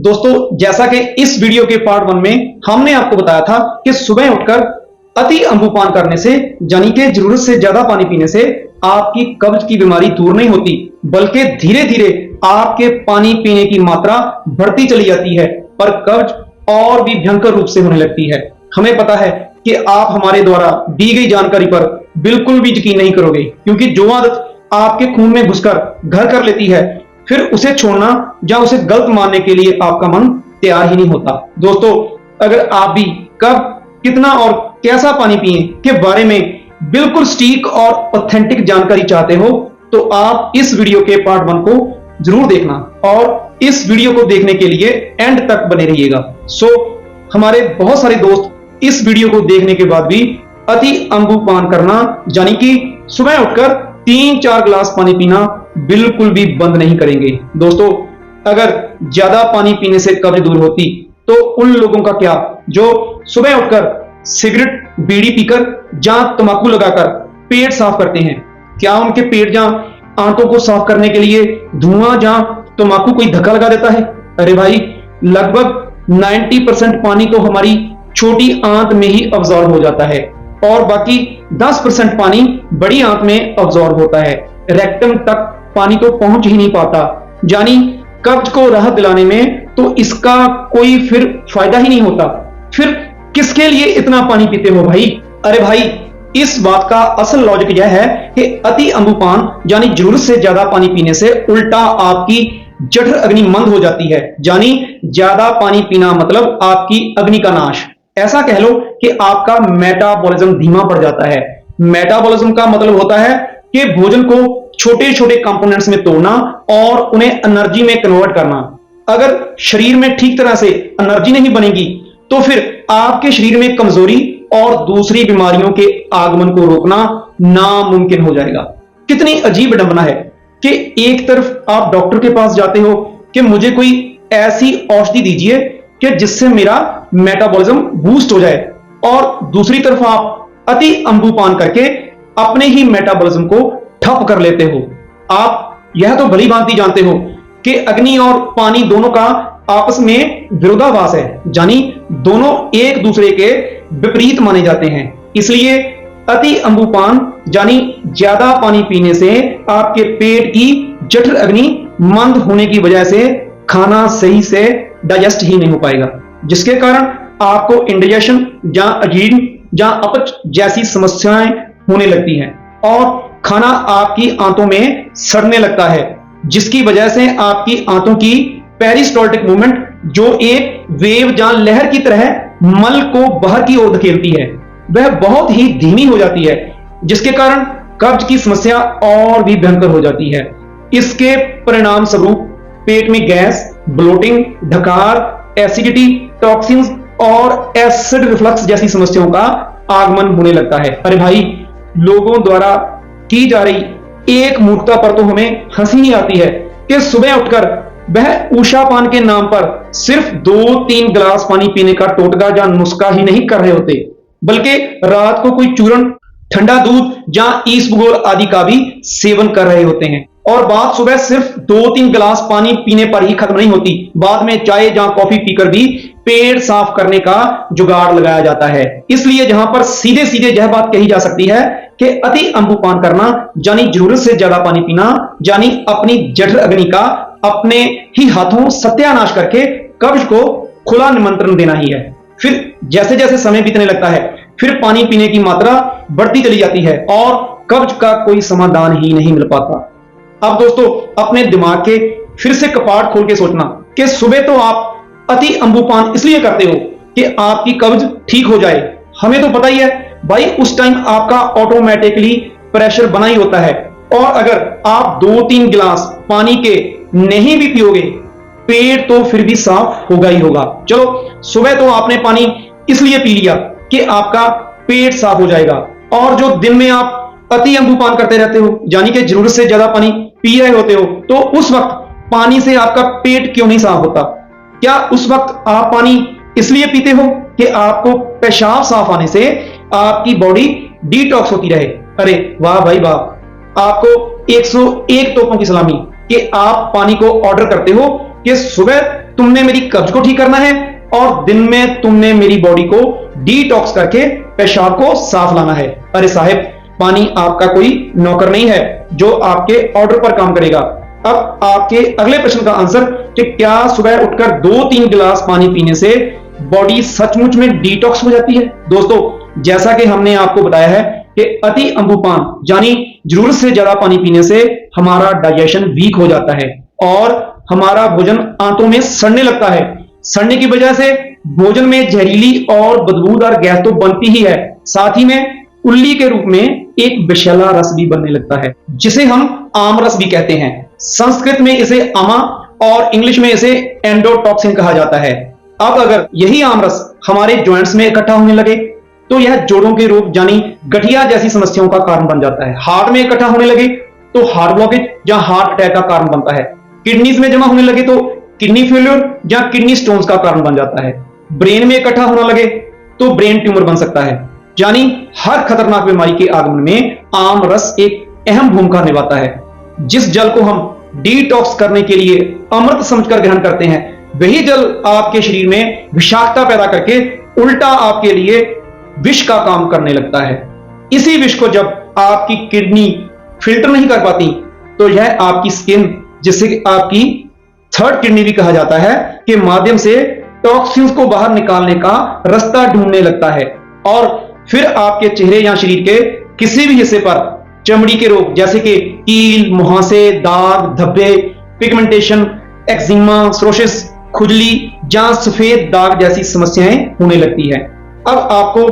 दोस्तों, जैसा कि इस वीडियो के पार्ट 1 में हमने आपको बताया था कि सुबह उठकर अति अम्बुपान करने से यानी कि जरूरत से ज्यादा पानी पीने से आपकी कब्ज की बीमारी दूर नहीं होती, बल्कि धीरे धीरे आपके पानी पीने की मात्रा बढ़ती चली जाती है और कब्ज और भी भयंकर रूप से होने लगती है। हमें पता है कि आप हमारे द्वारा दी गई जानकारी पर बिल्कुल भी यकीन नहीं करोगे, क्योंकि जो आदत आपके खून में घुसकर घर कर लेती है, फिर उसे छोड़ना या उसे गलत मानने के लिए आपका मन तैयार ही नहीं होता। दोस्तों, अगर आप भी कब, कितना और कैसा पानी पिए के बारे में बिल्कुल सटीक और ऑथेंटिक जानकारी चाहते हो, तो आप इस वीडियो के पार्ट 1 को जरूर देखना और इस वीडियो को देखने के लिए एंड तक बने रहिएगा। हमारे बहुत सारे दोस्त इस वीडियो को देखने के बाद भी अति अम्बुपान करना यानी कि सुबह उठकर 3-4 गिलास पानी पीना बिल्कुल भी बंद नहीं करेंगे। दोस्तों, अगर ज्यादा पानी पीने से कब्ज दूर होती तो उन लोगों का क्या जो सुबह उठकर सिगरेट, बीड़ी पीकर या तंबाकू लगाकर पेट साफ करते हैं? क्या उनके पेट या आंतों को साफ करने के लिए धुआं या तंबाकू कोई धक्का लगा देता है? अरे भाई, लगभग 90% पानी तो हमारी छोटी आंत में ही अब्सॉर्ब हो जाता है और बाकी 10% पानी बड़ी आंत में अब्सॉर्ब होता है। रेक्टम तक पानी तो पहुंच ही नहीं पाता, यानी कब्ज को राहत दिलाने में तो इसका कोई फिर फायदा ही नहीं होता। फिर किसके लिए इतना पानी पीते हो भाई? अरे भाई, इस बात का असल लॉजिक यह है कि अति अम्बुपान यानी जरूरत से ज्यादा पानी पीने से उल्टा आपकी जठर अग्नि मंद हो जाती है, यानी ज्यादा पानी पीना मतलब आपकी अग्नि का नाश। ऐसा कह लो कि आपका मेटाबॉलिज्म धीमा पड़ जाता है। मेटाबॉलिज्म का मतलब होता है कि भोजन को छोटे छोटे कंपोनेंट्स में तोड़ना और उन्हें एनर्जी में कन्वर्ट करना। अगर शरीर में ठीक तरह से एनर्जी नहीं बनेगी तो फिर आपके शरीर में कमजोरी और दूसरी बीमारियों के आगमन को रोकना नामुमकिन हो जाएगा। कितनी अजीब विडंबना है कि एक तरफ आप डॉक्टर के पास जाते हो कि मुझे कोई ऐसी औषधि दीजिए कि जिससे मेरा मेटाबॉलिज्म बूस्ट हो जाए, और दूसरी तरफ आप अति अम्बुपान करके अपने ही मेटाबॉलिज्म को ठप कर लेते हो। आप यह तो भली भांति जानते हो कि अग्नि और पानी दोनों का आपस में विरोधाभास है, यानी दोनों एक दूसरे के विपरीत माने जाते हैं। इसलिए अति अम्बुपान यानी ज्यादा पानी पीने से आपके पेट की जठर अग्नि मंद होने की वजह से खाना सही से डाइजेस्ट ही नहीं हो पाएगा, जिसके कारण आपको इंडाइजेशन या अजीर्ण या अपच जैसी समस्याएं होने लगती हैं और खाना आपकी आंतों में सड़ने लगता है, जिसकी वजह से आपकी आंतों की पेरिस्टाल्टिक मूवमेंट, जो एक वेव या लहर की तरह मल को बाहर की ओर धकेलती है, वह बहुत ही धीमी हो जाती है, जिसके कारण कब्ज की समस्या और भी भयंकर हो जाती है। इसके परिणाम स्वरूप पेट में गैस, ब्लोटिंग, डकार, एसिडिटी, टॉक्सिन्स और एसिड रिफ्लक्स जैसी समस्याओं का आगमन होने लगता है। अरे भाई, लोगों द्वारा की जा रही एक मूर्खता पर तो हमें हंसी ही आती है कि सुबह उठकर वह ऊषापान के नाम पर सिर्फ 2-3 गिलास पानी पीने का टोटका या नुस्खा ही नहीं कर रहे होते, बल्कि रात को कोई चूर्ण, ठंडा दूध या ईसबगोल आदि का भी सेवन कर रहे होते हैं। और बात सुबह सिर्फ 2-3 गिलास पानी पीने पर ही खत्म नहीं होती, बाद में चाय या कॉफी पीकर भी पेट साफ करने का जुगाड़ लगाया जाता है। इसलिए जहां पर सीधे सीधे यह बात कही जा सकती है कि अति अम्बुपान करना यानी जरूरत से ज्यादा पानी पीना, यानी अपनी जठर अग्नि का अपने ही हाथों सत्यानाश करके कब्ज को खुला निमंत्रण देना ही है। फिर जैसे जैसे समय बीतने लगता है, फिर पानी पीने की मात्रा बढ़ती चली जाती है और कब्ज का कोई समाधान ही नहीं मिल पाता। अब दोस्तों, अपने दिमाग के फिर से कपाट खोल के सोचना कि सुबह तो आप अति अम्बुपान इसलिए करते हो कि आपकी कब्ज ठीक हो जाए। हमें तो पता ही है भाई, उस टाइम आपका ऑटोमेटिकली प्रेशर बना ही होता है, और अगर आप 2-3 गिलास पानी के नहीं भी पियोगे, पेट तो फिर भी साफ होगा ही होगा। चलो, सुबह तो आपने पानी इसलिए पी लिया कि आपका पेट साफ हो जाएगा, और जो दिन में आप अति अम्बुपान करते रहते हो यानी कि जरूरत से ज्यादा पानी पी रहे होते हो, तो उस वक्त पानी से आपका पेट क्यों नहीं साफ होता? क्या उस वक्त आप पानी इसलिए पीते हो कि आपको पेशाब साफ आने से आपकी बॉडी डिटॉक्स होती रहे? अरे वाह भाई वाह, आपको 101 तोपों की सलामी कि आप पानी को ऑर्डर करते हो कि सुबह तुमने मेरी कब्ज को ठीक करना है और दिन में तुमने मेरी बॉडी को डिटॉक्स करके पेशाब को साफ लाना है। अरे साहब, पानी आपका कोई नौकर नहीं है जो आपके ऑर्डर पर काम करेगा। अब आपके अगले प्रश्न का आंसर कि क्या सुबह उठकर 2-3 गिलास पानी पीने से बॉडी सचमुच में डिटॉक्स हो जाती है? दोस्तों, जैसा कि हमने आपको बताया है कि अति अम्बुपान यानी जरूरत से ज्यादा पानी पीने से हमारा डाइजेशन वीक हो जाता है और हमारा भोजन आंतों में सड़ने लगता है। सड़ने की वजह से भोजन में जहरीली और बदबूदार गैस तो बनती ही है, साथ ही में उल्ली के रूप में एक विषैला रस भी बनने लगता है जिसे हम आम रस भी कहते हैं। संस्कृत में इसे आमा और इंग्लिश में इसे एंडोटॉक्सिन कहा जाता है। अब अगर यही आम रस हमारे जॉइंट्स में इकट्ठा होने लगे तो यह जोड़ों के रोग यानी गठिया जैसी समस्याओं का कारण बन जाता है। हार्ट में इकट्ठा होने लगे तो हार्ट ब्लॉकेज या हार्ट अटैक का कारण बनता है। किडनीज में जमा होने लगे तो किडनी फेल्योर या किडनी स्टोन्स का कारण बन जाता है। ब्रेन में इकट्ठा होने लगे तो ब्रेन ट्यूमर बन सकता है। यानी हर खतरनाक बीमारी के आगमन में आम रस एक अहम भूमिका निभाता है। जिस जल को हम डिटॉक्स करने के लिए अमृत समझकर ग्रहण करते हैं, वही जल आपके शरीर में विषाक्तता पैदा करके उल्टा आपके लिए विष का काम करने लगता है। इसी विष को जब आपकी किडनी फिल्टर नहीं कर पाती तो यह आपकी स्किन, जिसे आपकी थर्ड किडनी भी कहा जाता है, के माध्यम से टॉक्सिन्स को बाहर निकालने का रास्ता ढूंढने लगता है और फिर आपके चेहरे या शरीर के किसी भी हिस्से पर चमड़ी के रोग जैसे कि कील, मुहासे, दाग, धब्बे, पिगमेंटेशन, एक्जिमा, सोरोसिस, खुजली या सफेद दाग जैसी समस्याएं होने लगती है। अब आपको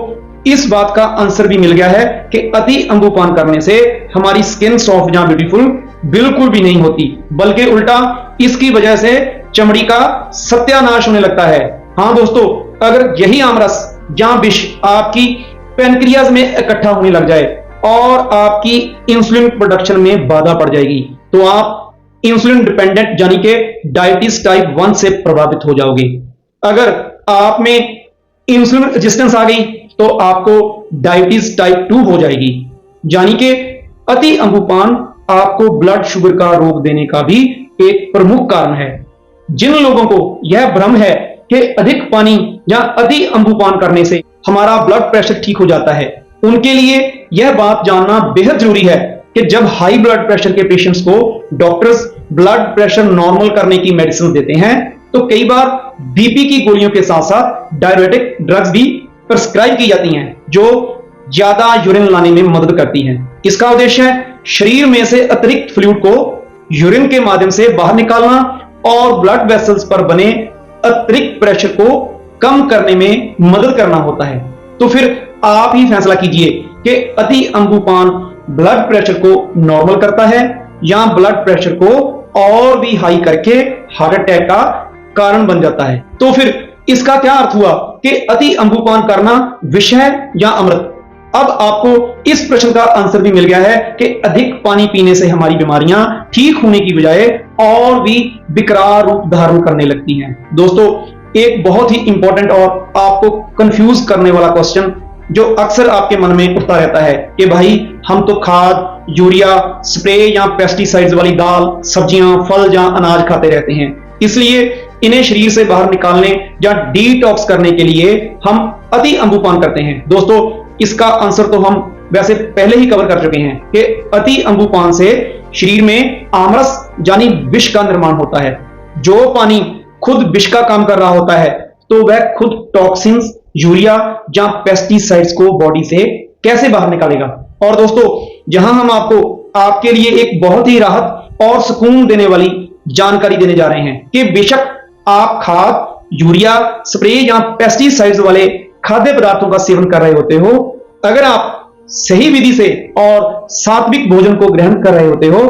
इस बात का आंसर भी मिल गया है कि अति अम्बुपान करने से हमारी स्किन सॉफ्ट या ब्यूटीफुल बिल्कुल भी नहीं होती, बल्कि उल्टा इसकी वजह से चमड़ी का सत्यानाश होने लगता है। हाँ दोस्तों, अगर यही आमरस या विष आपकी पैनक्रियाज में इकट्ठा होने लग जाए और आपकी इंसुलिन प्रोडक्शन में बाधा पड़ जाएगी तो आप इंसुलिन डिपेंडेंट यानी कि डायबिटीज टाइप 1 से प्रभावित हो जाओगे। अगर आप में इंसुलिन रेजिस्टेंस आ गई तो आपको डायबिटीज टाइप 2 हो जाएगी। यानी कि अति अम्बुपान आपको ब्लड शुगर का रोग देने का भी एक प्रमुख कारण है। जिन लोगों को यह भ्रम है कि अधिक पानी या अति अम्बुपान करने से हमारा ब्लड प्रेशर ठीक हो जाता है, उनके लिए यह बात जानना बेहद जरूरी है कि जब हाई ब्लड प्रेशर के पेशेंट्स को डॉक्टर्स ब्लड प्रेशर नॉर्मल करने की मेडिसिन देते हैं तो कई बार बीपी की गोलियों के साथ साथ डायबिटिक ड्रग्स भी प्रिस्क्राइब की जाती हैं जो ज्यादा यूरिन लाने में मदद करती हैं। इसका उद्देश्य है शरीर में से अतिरिक्त फ्लूइड को यूरिन के माध्यम से बाहर निकालना और ब्लड वेसल्स पर बने अतिरिक्त प्रेशर को कम करने में मदद करना होता है। तो फिर आप ही फैसला कीजिए कि अति अम्बुपान ब्लड प्रेशर को नॉर्मल करता है या ब्लड प्रेशर को और भी हाई करके हार्ट अटैक का कारण बन जाता है। तो फिर इसका क्या अर्थ हुआ कि अति अम्बुपान करना विष है या अमृत? अब आपको इस प्रश्न का आंसर भी मिल गया है कि अधिक पानी पीने से हमारी बीमारियां ठीक होने की बजाय और भी विकराल रूप धारण करने लगती हैं। दोस्तों, एक बहुत ही इंपॉर्टेंट और आपको कंफ्यूज करने वाला क्वेश्चन जो अक्सर आपके मन में उठता रहता है कि भाई हम तो खाद, यूरिया, स्प्रे या पेस्टिसाइड्स वाली दाल, सब्जियां, फल या अनाज खाते रहते हैं, इसलिए इन्हें शरीर से बाहर निकालने या डिटॉक्स करने के लिए हम अति अम्बुपान करते हैं। दोस्तों, इसका आंसर तो हम वैसे पहले ही कवर कर चुके हैं कि अति अम्बुपान से शरीर में आमरस यानी विष का निर्माण होता है। जो पानी खुद विष का काम कर रहा होता है तो वह खुद टॉक्सिन्स, यूरिया या पेस्टिसाइड्स को बॉडी से कैसे बाहर निकालेगा। और दोस्तों, यहां हम आपको आपके लिए एक बहुत ही राहत और सुकून देने वाली जानकारी देने जा रहे हैं कि बेशक आप खाद, यूरिया, स्प्रे या पेस्टिसाइड्स वाले खाद्य पदार्थों का सेवन कर रहे होते हो, अगर आप सही विधि से और सात्विक भोजन को ग्रहण कर रहे होते हो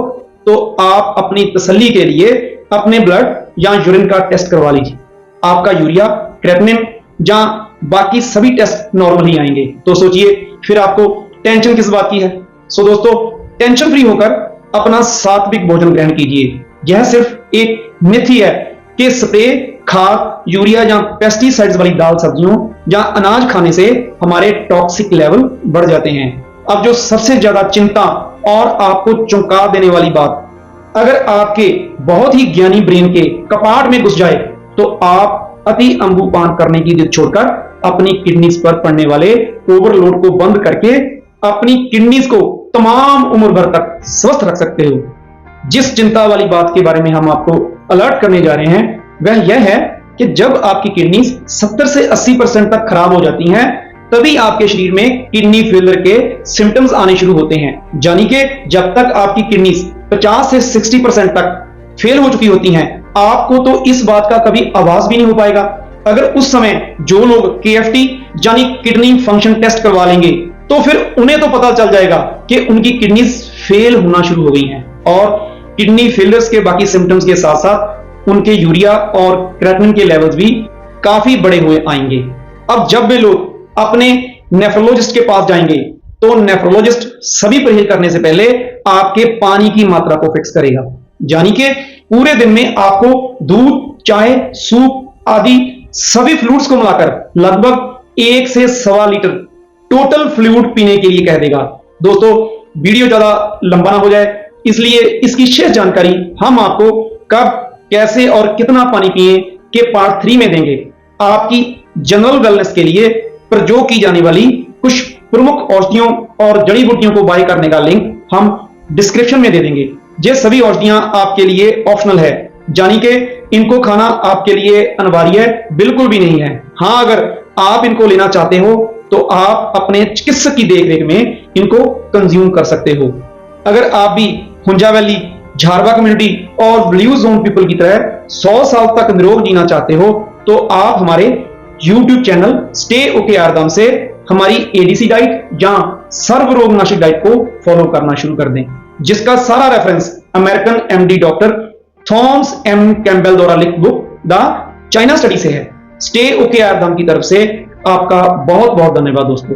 तो आप अपनी तसल्ली के लिए अपने ब्लड या यूरिन का टेस्ट करवा लीजिए। आपका यूरिया, क्रेटिनिन या बाकी सभी टेस्ट नॉर्मल ही आएंगे। तो सोचिए फिर आपको टेंशन किस बात की है। सो दोस्तों, टेंशन फ्री होकर अपना सात्विक भोजन ग्रहण कीजिए। यह सिर्फ एक मिथ ही है कि स्प्रे, खाद, यूरिया या पेस्टिसाइड्स वाली दाल, सब्जियों या अनाज खाने से हमारे टॉक्सिक लेवल बढ़ जाते हैं। अब जो सबसे ज्यादा चिंता और आपको चौंका देने वाली बात, अगर आपके बहुत ही ज्ञानी ब्रेन के कपाट में घुस जाए तो आप अति अम्बुपान करने की जिद छोड़कर अपनी किडनीज पर पड़ने वाले ओवरलोड को बंद करके अपनी किडनीज को तमाम उम्र भर तक स्वस्थ रख सकते हो। जिस चिंता वाली बात के बारे में हम आपको अलर्ट करने जा रहे हैं वह यह है कि जब आपकी किडनीज 70 से 80% तक खराब हो जाती हैं, तभी आपके शरीर में किडनी फेलियर के सिम्टम्स आने शुरू होते हैं। यानी कि जब तक आपकी किडनीज 50 से 60% तक फेल हो चुकी होती हैं, आपको तो इस बात का कभी आभास भी नहीं हो पाएगा। अगर उस समय जो लोग KFT यानी किडनी फंक्शन टेस्ट करवा लेंगे, तो फिर उन्हें तो पता चल जाएगा कि उनकी किडनीज फेल होना शुरू हो गई हैं और किडनी फेलियर्स के बाकी सिम्टम्स के साथ साथ उनके यूरिया और क्रेटिनिन के लेवल्स भी काफी बड़े हुए आएंगे। अब जब वे लोग अपने नेफ्रोलॉजिस्ट के पास जाएंगे, तो नेफ्रोलॉजिस्ट सभी परहेज करने से पहले आपके पानी की मात्रा को फिक्स करेगा। यानी कि पूरे दिन में आपको दूध, चाय, सूप आदि सभी फ्लूइड्स को मिलाकर लगभग 1 से 1.25 लीटर टोटल फ्लूइड पीने के लिए कह देगा। दोस्तों, वीडियो ज्यादा लंबा ना हो जाए, इसलिए इसकी शेष जानकारी हम आपको कब, कैसे और कितना पानी पिए के पार्ट 3 में देंगे। आपकी जनरल वेलनेस के लिए प्रयोग की जाने वाली कुछ प्रमुख औषधियों और जड़ी बूटियों को बाय करने का लिंक हम डिस्क्रिप्शन में दे देंगे। ये सभी औषधियां आपके लिए ऑप्शनल है, यानी कि इनको खाना आपके लिए अनिवार्य बिल्कुल भी नहीं है। हाँ, अगर आप इनको लेना चाहते हो तो आप अपने चिकित्सक की देखरेख में इनको कंज्यूम कर सकते हो। अगर आप भी हुंजा वैली, झारवा कम्युनिटी और ब्लू जोन पीपल की तरह 100 साल तक निरोग जीना चाहते हो, तो आप हमारे YouTube चैनल स्टे ओके आर्दम से हमारी ADC डाइट या सर्वरोगनाशक डाइट को फॉलो करना शुरू कर दें, जिसका सारा reference American MD doctor Thomas M Campbell द्वारा लिखित बुक द चाइना स्टडी से है। स्टे ओके आर्दम की तरफ से आपका बहुत बहुत धन्यवाद दोस्तों।